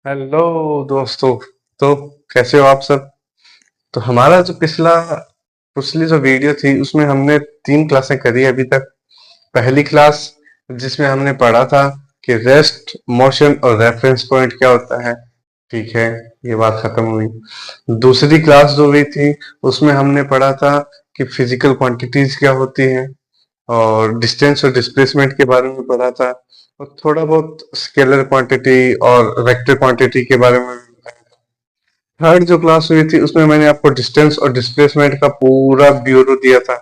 Hello दोस्तों। तो कैसे हो आप सब। तो हमारा जो पिछली जो वीडियो थी उसमें हमने 3 क्लासें करी अभी तक। पहली क्लास जिसमें हमने पढ़ा था कि रेस्ट मोशन और रेफरेंस पॉइंट क्या होता है। ठीक है, ये बात खत्म हुई। दूसरी क्लास जो हुई थी उसमें हमने पढ़ा था कि फिजिकल क्वांटिटीज क्या होती हैं और डिस्टेंस और डिस्प्लेसमेंट के बारे में पढ़ा था और थोड़ा बहुत स्केलर क्वांटिटी और वेक्टर क्वांटिटी के बारे में। थर्ड जो क्लास हुई थी उसमें मैंने आपको डिस्टेंस और डिस्प्लेसमेंट का पूरा ब्यूरो दिया था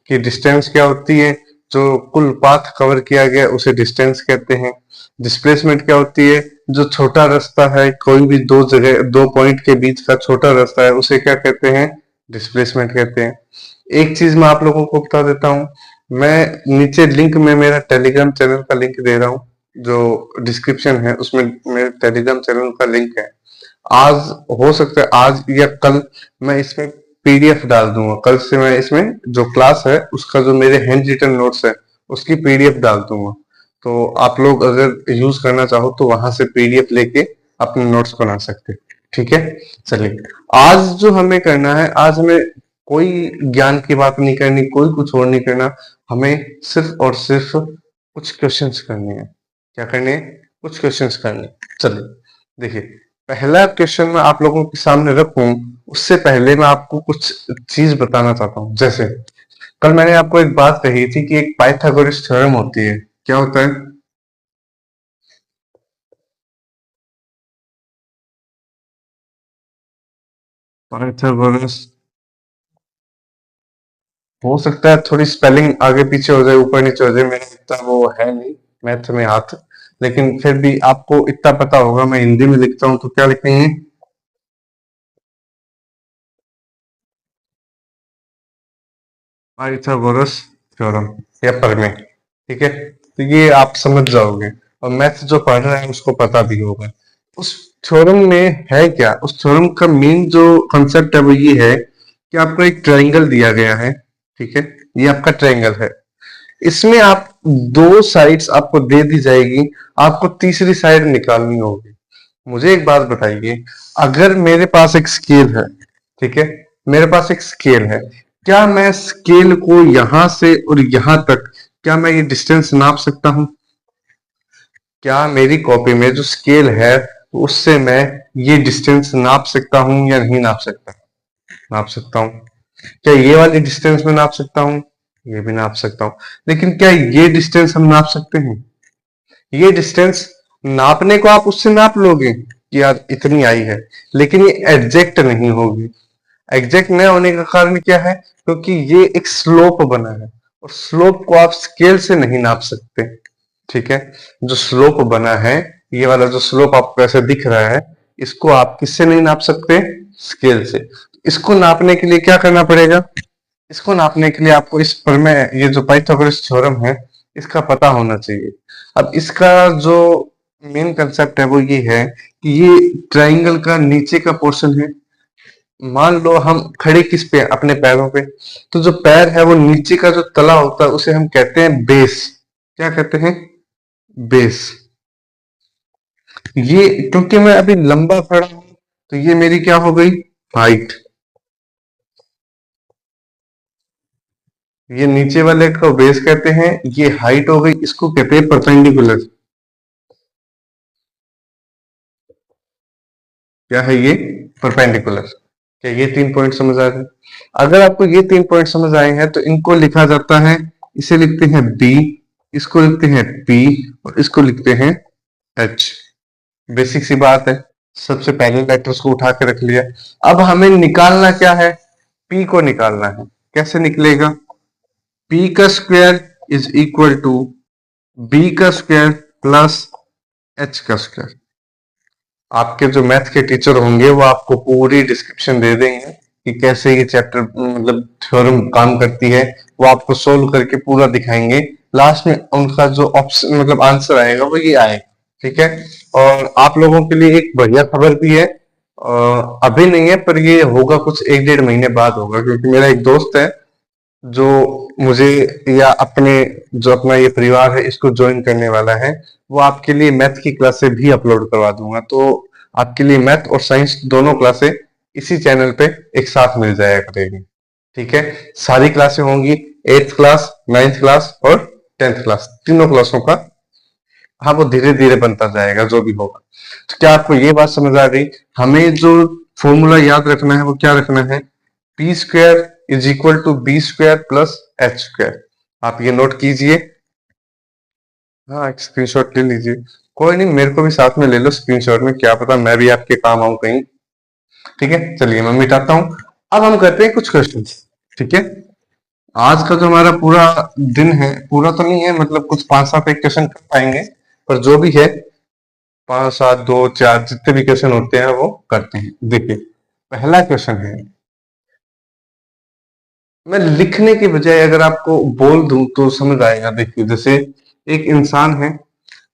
कि डिस्टेंस क्या होती है। जो कुल पाथ कवर किया गया उसे डिस्टेंस कहते हैं। डिस्प्लेसमेंट क्या होती है, जो छोटा रास्ता है, कोई भी दो पॉइंट के बीच का छोटा रास्ता है उसे क्या कहते हैं, डिस्प्लेसमेंट कहते हैं। एक चीज मैं आप लोगों को बता देता हूँ, मैं नीचे लिंक में मेरा टेलीग्राम चैनल का लिंक दे रहा हूँ। जो डिस्क्रिप्शन है उसमें मेरे टेलीग्राम चैनल का लिंक है। आज हो सकता है आज या कल मैं इसमें पीडीएफ डाल दूंगा। कल से मैं इसमें जो क्लास है उसका जो मेरे हैंड रिटन नोट्स है उसकी पीडीएफ डाल दूंगा। तो आप लोग अगर यूज करना चाहो तो वहां से पीडीएफ लेके अपने नोट्स बना सकते हैं। ठीक है, चलिए। आज जो हमें करना है, आज हमें कोई ज्ञान की बात नहीं करनी, कोई कुछ और नहीं करना। हमें सिर्फ और सिर्फ कुछ क्वेश्चंस करने हैं। क्या करने हैं? कुछ क्वेश्चंस करने हैं। चलिए देखिए, पहला क्वेश्चन मैं आप लोगों के सामने रखूं उससे पहले मैं आपको कुछ चीज बताना चाहता हूं। जैसे कल मैंने आपको एक बात कही थी कि एक पाइथागोरस थ्योरम होती है। क्या होता है? पाइथागोरस, हो सकता है थोड़ी स्पेलिंग आगे पीछे हो जाए, ऊपर नीचे हो जाए, मेरा इतना वो है नहीं मैथ में हाथ। लेकिन फिर भी आपको इतना पता होगा, मैं हिंदी में लिखता हूँ तो क्या लिखेंगे? पाइथागोरस थ्योरम या प्रमेय। ठीक है, तो ये आप समझ जाओगे और मैथ जो पढ़ रहे हैं उसको पता भी होगा। उस थ्योरम में है क्या, उस थ्योरम का मेन जो कंसेप्ट है वो ये है कि आपको एक ट्रायंगल दिया गया है। ठीक है, ये आपका ट्रायंगल है। इसमें आप दो साइड्स आपको दे दी जाएगी, आपको तीसरी साइड निकालनी होगी। मुझे एक बात बताइए, अगर मेरे पास एक स्केल है, ठीक है, मेरे पास एक स्केल है, क्या मैं स्केल को यहां से और यहां तक, क्या मैं ये डिस्टेंस नाप सकता हूं? क्या मेरी कॉपी में जो स्केल है उससे मैं ये डिस्टेंस नाप सकता हूं या नहीं नाप सकता? नाप सकता हूं। क्या ये वाली डिस्टेंस में नाप सकता हूँ? ये भी नाप सकता हूँ। लेकिन क्या ये डिस्टेंस हम नाप सकते हैं? ये डिस्टेंस नापने को आप उससे नाप लोगे कि यार इतनी आई है, लेकिन ये एग्जैक्ट नहीं होगी। एग्जैक्ट न होने का कारण क्या है? क्योंकि ये एक स्लोप बना है और स्लोप को आप स्केल से नहीं नाप सकते। ठीक है, जो स्लोप बना है, ये वाला जो स्लोप आपको ऐसे दिख रहा है, इसको आप किससे नहीं नाप सकते? स्केल से। इसको नापने के लिए क्या करना पड़ेगा? इसको नापने के लिए आपको इस प्रमेय, ये जो पाइथागोरस थ्योरम है, इसका पता होना चाहिए। अब इसका जो मेन कंसेप्ट है वो ये है कि ये ट्रायंगल का नीचे का पोर्शन है। मान लो हम खड़े किस पे हैं? अपने पैरों पे। तो जो पैर है वो नीचे का जो तला होता है उसे हम कहते हैं बेस। क्या कहते हैं? बेस। ये क्योंकि मैं अभी लंबा खड़ा हूं तो ये मेरी क्या हो गई? हाइट। ये नीचे वाले को बेस कहते हैं, ये हाइट हो गई, इसको कहते हैं परपेंडिकुलर। क्या है ये? परपेंडिकुलर। क्या ये 3 पॉइंट समझ आ गए? अगर आपको ये 3 पॉइंट समझ आए हैं तो इनको लिखा जाता है, इसे लिखते हैं बी, इसको लिखते हैं पी और इसको लिखते हैं एच। बेसिक सी बात है, सबसे पहले लेटर्स को उठा के रख लिया। अब हमें निकालना क्या है? पी को निकालना है। कैसे निकलेगा? पी का square is equal to B का स्क्वायर प्लस एच का स्क्वायर। आपके जो मैथ के टीचर होंगे वो आपको पूरी डिस्क्रिप्शन दे देंगे कि कैसे ये चैप्टर मतलब थ्योरम काम करती है। वो आपको सोल्व करके पूरा दिखाएंगे। लास्ट में उनका जो ऑप्शन मतलब आंसर आएगा वो ये आएगा। ठीक है, और आप लोगों के लिए एक बढ़िया खबर भी है। अभी नहीं है पर ये होगा कुछ 1 डेढ़ महीने बाद होगा, क्योंकि मेरा एक दोस्त है जो मुझे या अपने जो अपना ये परिवार है इसको ज्वाइन करने वाला है। वो आपके लिए मैथ की क्लासे भी अपलोड करवा दूंगा। तो आपके लिए मैथ और साइंस दोनों क्लासें इसी चैनल पे एक साथ मिल जाया करेगी। ठीक है, सारी क्लासें होंगी, 8th क्लास, 9th क्लास और 10th क्लास, तीनों क्लासों का। हाँ, वो धीरे धीरे बनता जाएगा जो भी होगा। तो क्या आपको ये बात समझ आ गई? हमें जो फॉर्मूला याद रखना है वो क्या रखना है? P square is equal to B square plus H square. आप ये नोट कीजिए। हाँ, एक स्क्रीनशॉट ले लीजिए। कोई नहीं, मेरे को भी साथ में ले लो स्क्रीनशॉट में, क्या पता मैं भी आपके काम आऊं कहीं। ठीक है, चलिए मैं मिटाता हूं। अब हम करते हैं कुछ क्वेश्चन। ठीक है, आज का जो हमारा पूरा दिन है, पूरा तो नहीं है, मतलब कुछ 5-7 एक क्वेश्चन कर पाएंगे, पर जो भी है 5, 7, 2, 4 जितने भी क्वेश्चन होते हैं वो करते हैं। देखिए, पहला क्वेश्चन है, मैं लिखने के बजाय अगर आपको बोल दूं तो समझ आएगा। देखिए, जैसे एक इंसान है,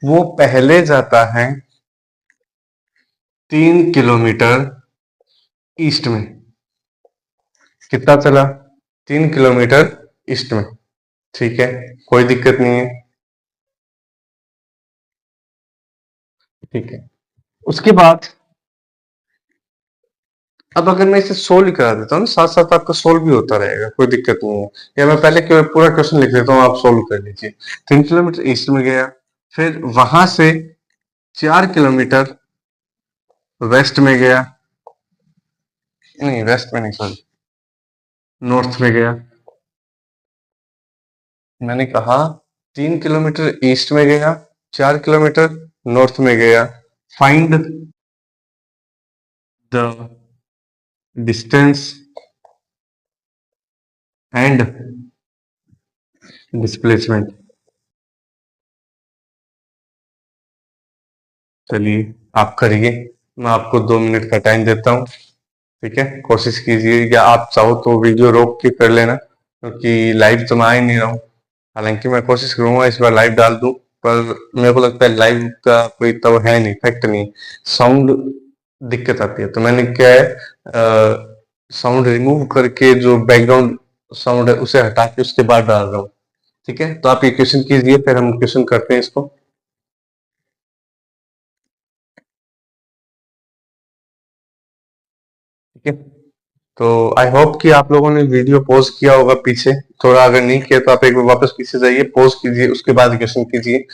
वो पहले जाता है 3 किलोमीटर ईस्ट में। कितना चला? 3 किलोमीटर ईस्ट में। ठीक है, कोई दिक्कत नहीं है। ठीक है, उसके बाद अब अगर मैं इसे सोल्व करा देता हूँ ना, साथ साथ आपका सोल्व भी होता रहेगा, कोई दिक्कत नहीं है। या मैं पहले पूरा क्वेश्चन लिख देता हूँ, आप सोल्व कर लीजिए। 3 किलोमीटर ईस्ट में गया, फिर वहां से 4 किलोमीटर वेस्ट में गया, नहीं वेस्ट में नहीं, सॉरी, नॉर्थ में गया। मैंने कहा 3 किलोमीटर ईस्ट में गया, 4 किलोमीटर नॉर्थ में गया। Find the distance and displacement. चलिए आप करिए, मैं आपको 2 मिनट का टाइम देता हूँ। ठीक है, कोशिश कीजिए, या आप चाहो तो वीडियो रोक के कर लेना, क्योंकि लाइव तो मैं आ ही नहीं रहा हूँ। हालांकि मैं कोशिश करूंगा इस बार लाइव डाल दूं, पर मेरे को लगता है लाइव का कोई तो है नहीं, इफेक्ट नहीं, साउंड दिक्कत आती है। तो मैंने क्या है, साउंड रिमूव करके जो बैकग्राउंड साउंड है उसे हटा के उसके बाद डाल रहा हूँ। ठीक है, तो आप ये क्वेश्चन कीजिए, फिर हम क्वेश्चन करते हैं इसको। ठीक है, तो आई होप कि आप लोगों ने वीडियो पॉज किया होगा पीछे थोड़ा। अगर नहीं किया तो आप एक बार वापस पीछे जाइए, पॉज कीजिए, उसके बाद क्वेश्चन कीजिए।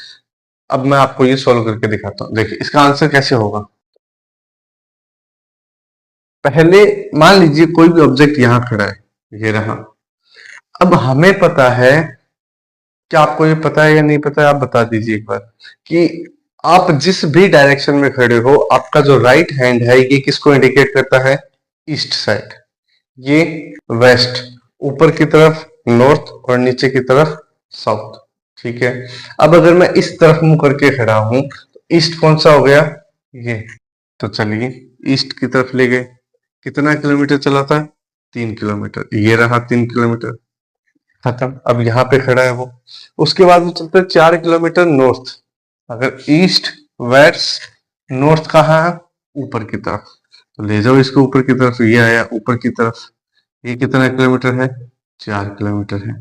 अब मैं आपको ये सॉल्व करके दिखाता हूँ। देखिए इसका आंसर कैसे होगा। पहले मान लीजिए कोई भी ऑब्जेक्ट यहाँ खड़ा है, ये रहा। अब हमें पता है, क्या आपको ये पता है या नहीं पता है, आप बता दीजिए एक बार, कि आप जिस भी डायरेक्शन में खड़े हो, आपका जो राइट हैंड है ये किसको इंडिकेट करता है? East side. ये वेस्ट, ऊपर की तरफ नॉर्थ और नीचे की तरफ साउथ। ठीक है, अब अगर मैं इस तरफ मुंह करके खड़ा हूं तो ईस्ट कौन सा हो गया? ये। तो चलिए ईस्ट की तरफ ले गए। कितना किलोमीटर चला था? 3 किलोमीटर। ये रहा 3 किलोमीटर, खत्म। अब यहाँ पे खड़ा है वो। उसके बाद वो चलता है 4 किलोमीटर नॉर्थ। अगर ईस्ट, वेस्ट, नॉर्थ कहाँ है? ऊपर की तरफ। तो ले जाओ इसको ऊपर की तरफ, ये आया ऊपर की तरफ। ये कितना किलोमीटर है? 4 किलोमीटर है।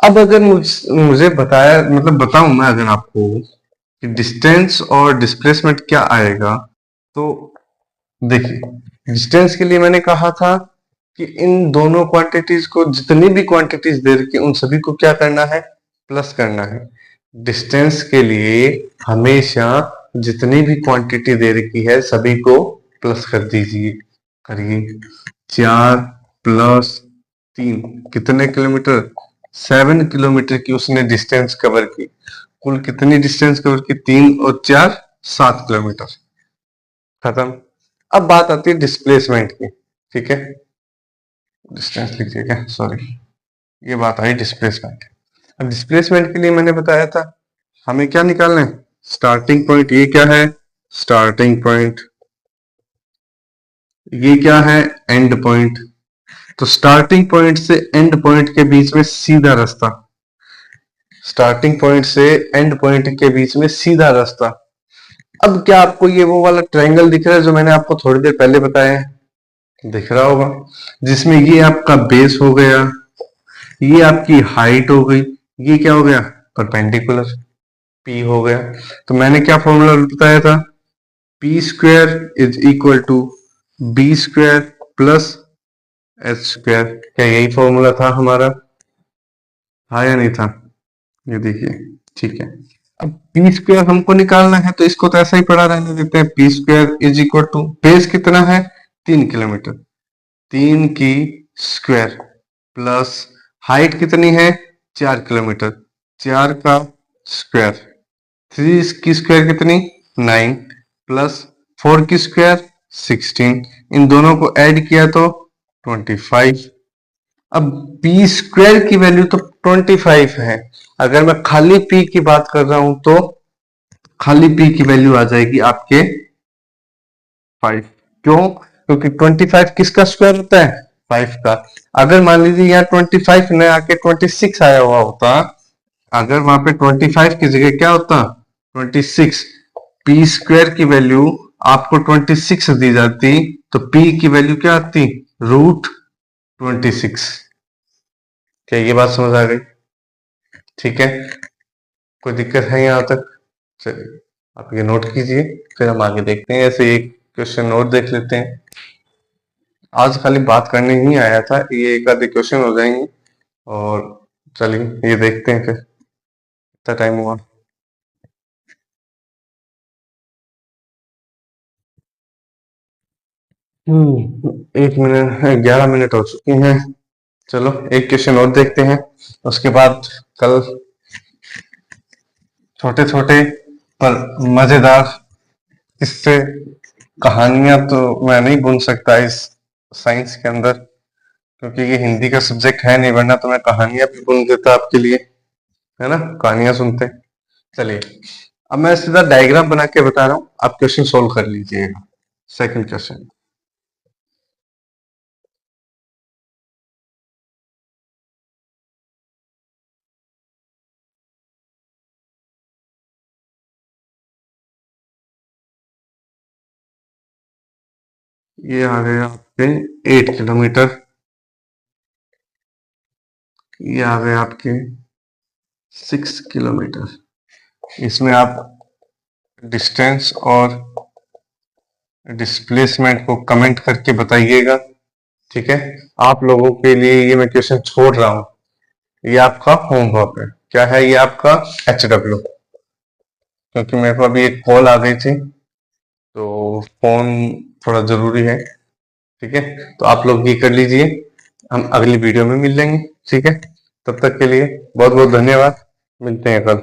अब अगर मुझे बताया, मतलब बताऊं मैं अगर आपको कि डिस्टेंस और डिस्प्लेसमेंट क्या आएगा, तो देखिए, डिस्टेंस के लिए मैंने कहा था कि इन दोनों क्वांटिटीज को, जितनी भी क्वांटिटीज दे रखी उन सभी को क्या करना है? प्लस करना है। डिस्टेंस के लिए हमेशा जितनी भी क्वांटिटी दे रखी है सभी को प्लस कर दीजिए। करिए, 4 + 3 कितने किलोमीटर? 7 किलोमीटर की उसने डिस्टेंस कवर की। कुल कितनी डिस्टेंस कवर की? 3 और 4, 7 किलोमीटर। खत्म। अब बात आती है डिस्प्लेसमेंट की। ठीक है, डिस्टेंस लिखिएगा, सॉरी, ये बात आई डिस्प्लेसमेंट। अब डिस्प्लेसमेंट के लिए मैंने बताया था हमें क्या निकालना है? Starting point. ये क्या है? Starting point. ये क्या है? And point. तो स्टार्टिंग पॉइंट से एंड पॉइंट के बीच में सीधा रास्ता। स्टार्टिंग पॉइंट से एंड पॉइंट के बीच में सीधा रास्ता। अब क्या आपको ये वो वाला ट्रायंगल दिख रहा है जो मैंने आपको थोड़ी देर पहले बताया है? दिख रहा होगा, जिसमें ये आपका बेस हो गया, ये आपकी हाइट हो गई, ये क्या हो गया? परपेंडिकुलर, पी हो गया। तो मैंने क्या फॉर्मूला बताया था? P square is equal to B square plus H square. क्या यही फॉर्मूला था हमारा? था या नहीं था? ये देखिए, ठीक है। अब पी स्क्वायर हमको निकालना है तो इसको तो ऐसा ही पड़ा रहने देते हैं। P square is equal to, base कितना है? 3 किलोमीटर, 3 की स्क्वायर प्लस हाइट कितनी है? 4 किलोमीटर, 4 का स्क्वायर, 3 की स्क्वायर कितनी? 9 प्लस 4 की स्क्वायर 16। इन दोनों को ऐड किया तो 25। अब पी स्क्वायर की वैल्यू तो 25 है। अगर मैं खाली पी की बात कर रहा हूं तो खाली पी की वैल्यू आ जाएगी आपके 5। क्यों? क्योंकि 25 किसका स्क्वायर होता है? 5 का। अगर मान लीजिए यहाँ 25 न आके 26 आया हुआ होता, अगर वहां पे 25 की जगह क्या होता? 26, पी स्क्वायर की वैल्यू आपको 26 दी जाती तो पी की वैल्यू क्या आती? √26। क्या ये बात समझ आ गई? ठीक है, कोई दिक्कत है यहाँ तक? चलिए आप ये नोट कीजिए, फिर हम आगे देखते हैं। ऐसे एक क्वेश्चन और देख लेते हैं। आज खाली बात करने ही आया था, ये एक आधे क्वेश्चन हो जाएंगे। और चलिए ये देखते हैं फिर। कितना टाइम हुआ? हम्म, 1 मिनट, 11 मिनट हो चुकी हैं। चलो एक क्वेश्चन और देखते हैं, उसके बाद कल छोटे छोटे पर मजेदार किस्से, कहानियां तो मैं नहीं बुन सकता इस साइंस के अंदर, क्योंकि ये हिंदी का सब्जेक्ट है नहीं, वरना तो मैं कहानियां भी बुन देता आपके लिए, है ना? कहानियां सुनते। चलिए अब मैं सीधा डायग्राम बना के बता रहा हूँ, आप क्वेश्चन सोल्व कर लीजिएगा। सेकंड क्वेश्चन, ये आ गए आपके 8 किलोमीटर, ये आ गए आपके 6 किलोमीटर। इसमें आप डिस्टेंस और डिस्प्लेसमेंट को कमेंट करके बताइएगा, ठीक है? आप लोगों के लिए ये मैं क्वेश्चन छोड़ रहा हूँ, ये आपका होमवर्क है। क्या है ये आपका? HW। क्योंकि मेरे को अभी एक कॉल आ गई थी तो फोन थोड़ा जरूरी है, ठीक है? तो आप लोग ये कर लीजिए, हम अगली वीडियो में मिल लेंगे, ठीक है? तब तक के लिए बहुत बहुत धन्यवाद, मिलते हैं कल।